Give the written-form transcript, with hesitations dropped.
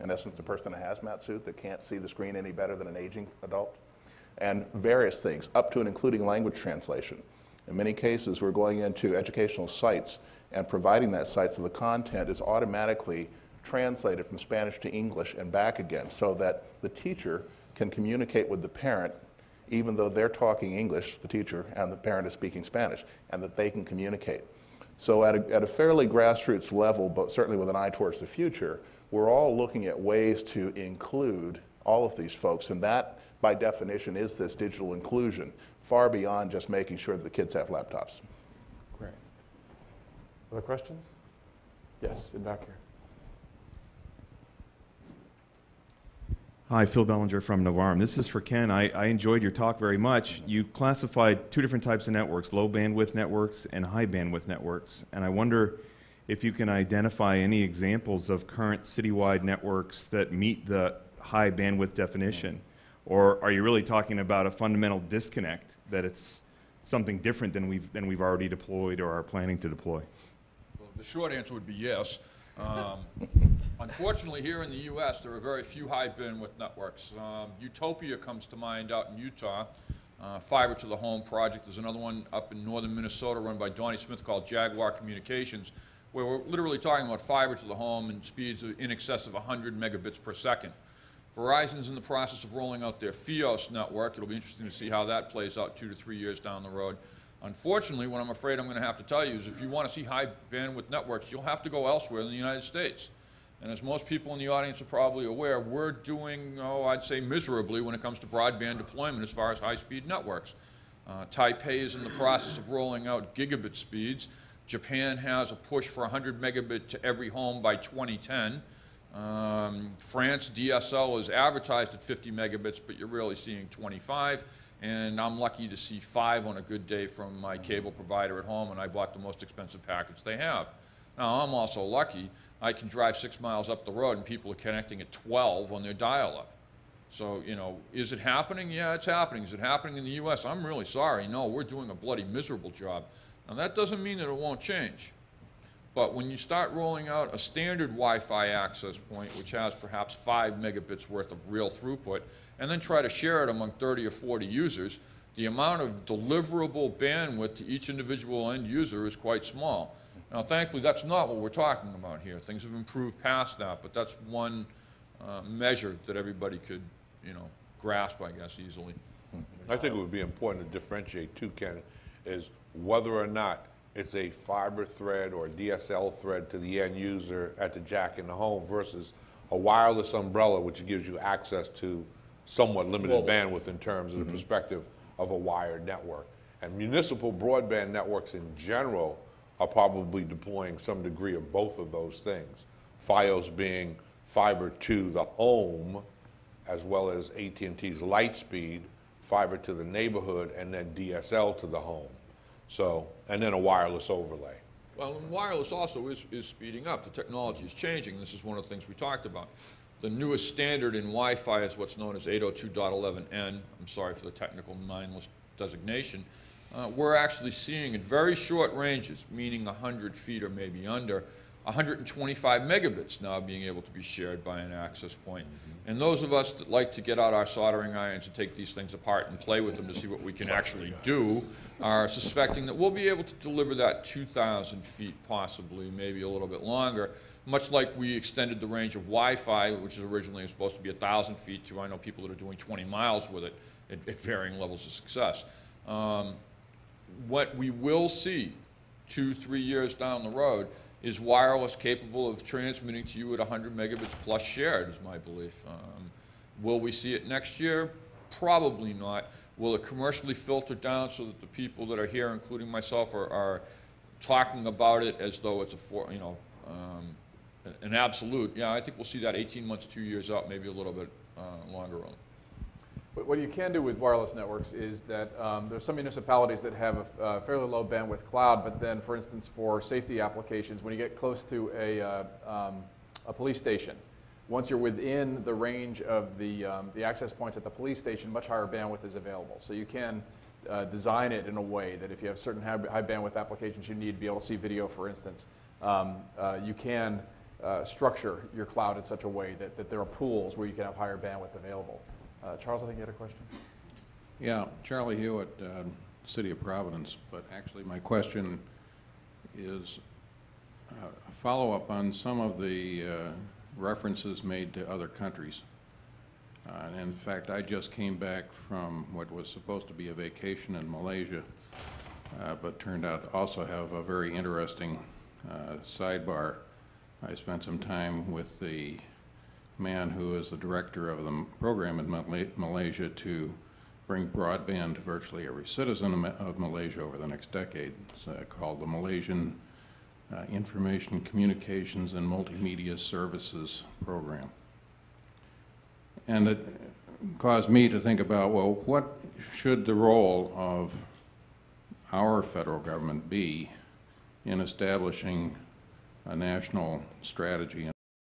in essence, a person in a hazmat suit that can't see the screen any better than an aging adult, and various things, up to and including language translation. In many cases, we're going into educational sites and providing that site so the content is automatically translated from Spanish to English and back again, so that the teacher can communicate with the parent even though they're talking English, the teacher, and the parent is speaking Spanish, and that they can communicate. So at a fairly grassroots level, but certainly with an eye towards the future, we're all looking at ways to include all of these folks, and that, by definition, is this digital inclusion, far beyond just making sure that the kids have laptops. Great. Other questions? Yes, in back here. Hi, Phil Bellinger from Novarm. This is for Ken. I enjoyed your talk very much. You classified two different types of networks, low bandwidth networks and high bandwidth networks. And I wonder if you can identify any examples of current citywide networks that meet the high bandwidth definition. Or are you really talking about a fundamental disconnect, that it's something different than we've already deployed or are planning to deploy? Well, the short answer would be yes. Unfortunately, here in the U.S., there are very few high bandwidth networks. Utopia comes to mind out in Utah. Fiber to the Home project. There's another one up in northern Minnesota run by Donnie Smith called Jaguar Communications, where we're literally talking about fiber to the home and speeds in excess of 100 megabits per second. Verizon's in the process of rolling out their Fios network. It'll be interesting to see how that plays out 2 to 3 years down the road. Unfortunately, what I'm afraid I'm going to have to tell you is if you want to see high bandwidth networks, you'll have to go elsewhere than the United States. And as most people in the audience are probably aware, we're doing, I'd say miserably when it comes to broadband deployment as far as high-speed networks. Taipei is in the process of rolling out gigabit speeds. Japan has a push for 100 megabit to every home by 2010. France DSL is advertised at 50 megabits, but you're really seeing 25. And I'm lucky to see 5 on a good day from my cable provider at home, and I bought the most expensive package they have. Now, I'm also lucky. I can drive 6 miles up the road and people are connecting at 12 on their dial-up. So, you know, is it happening? Yeah, it's happening. Is it happening in the U.S.? I'm really sorry. No, we're doing a bloody miserable job. Now, that doesn't mean that it won't change. But when you start rolling out a standard Wi-Fi access point, which has perhaps 5 megabits worth of real throughput, and then try to share it among 30 or 40 users, the amount of deliverable bandwidth to each individual end user is quite small. Now, thankfully, that's not what we're talking about here. Things have improved past that, but that's one measure that everybody could, you know, grasp, I guess, easily. I think it would be important to differentiate too, Ken, is whether or not it's a fiber thread or a DSL thread to the end user at the jack in the home versus a wireless umbrella, which gives you access to somewhat limited bandwidth in terms of the perspective of a wired network. And municipal broadband networks in general are probably deploying some degree of both of those things. Fios being fiber to the home, as well as AT&T's Lightspeed, fiber to the neighborhood, and then DSL to the home. So, and then a wireless overlay. Well, and wireless also is speeding up. The technology is changing. This is one of the things we talked about. The newest standard in Wi-Fi is what's known as 802.11n. I'm sorry for the technical mindless designation. We're actually seeing at very short ranges, meaning 100 feet or maybe under, 125 megabits now being able to be shared by an access point. And those of us that like to get out our soldering irons and take these things apart and play with them to see what we can actually do are suspecting that we'll be able to deliver that 2,000 feet, possibly, maybe a little bit longer, much like we extended the range of Wi-Fi, which is originally supposed to be 1,000 feet, to I know people that are doing 20 miles with it at varying levels of success. What we will see 2-3 years down the road is wireless capable of transmitting to you at 100 megabits plus shared, is my belief. Will we see it next year? Probably not. Will it commercially filter down so that the people that are here, including myself, are talking about it as though it's an absolute? Yeah, I think we'll see that 18 months, 2 years out, maybe a little bit longer on. But what you can do with wireless networks is that there's some municipalities that have a fairly low bandwidth cloud, but then, for instance, for safety applications, when you get close to a police station, once you're within the range of the access points at the police station, much higher bandwidth is available. So you can design it in a way that if you have certain high bandwidth applications you need to be able to see video, for instance, you can structure your cloud in such a way that there are pools where you can have higher bandwidth available. Charles, I think you had a question. Yeah, Charlie Hewitt, City of Providence, but actually my question is a follow-up on some of the references made to other countries. And in fact, I just came back from what was supposed to be a vacation in Malaysia, but turned out to also have a very interesting sidebar. I spent some time with the man who is the director of the program in Malaysia to bring broadband to virtually every citizen of Malaysia over the next decade. It's called the Malaysian Information Communications and Multimedia Services Program. And it caused me to think about, well, what should the role of our federal government be in establishing a national strategy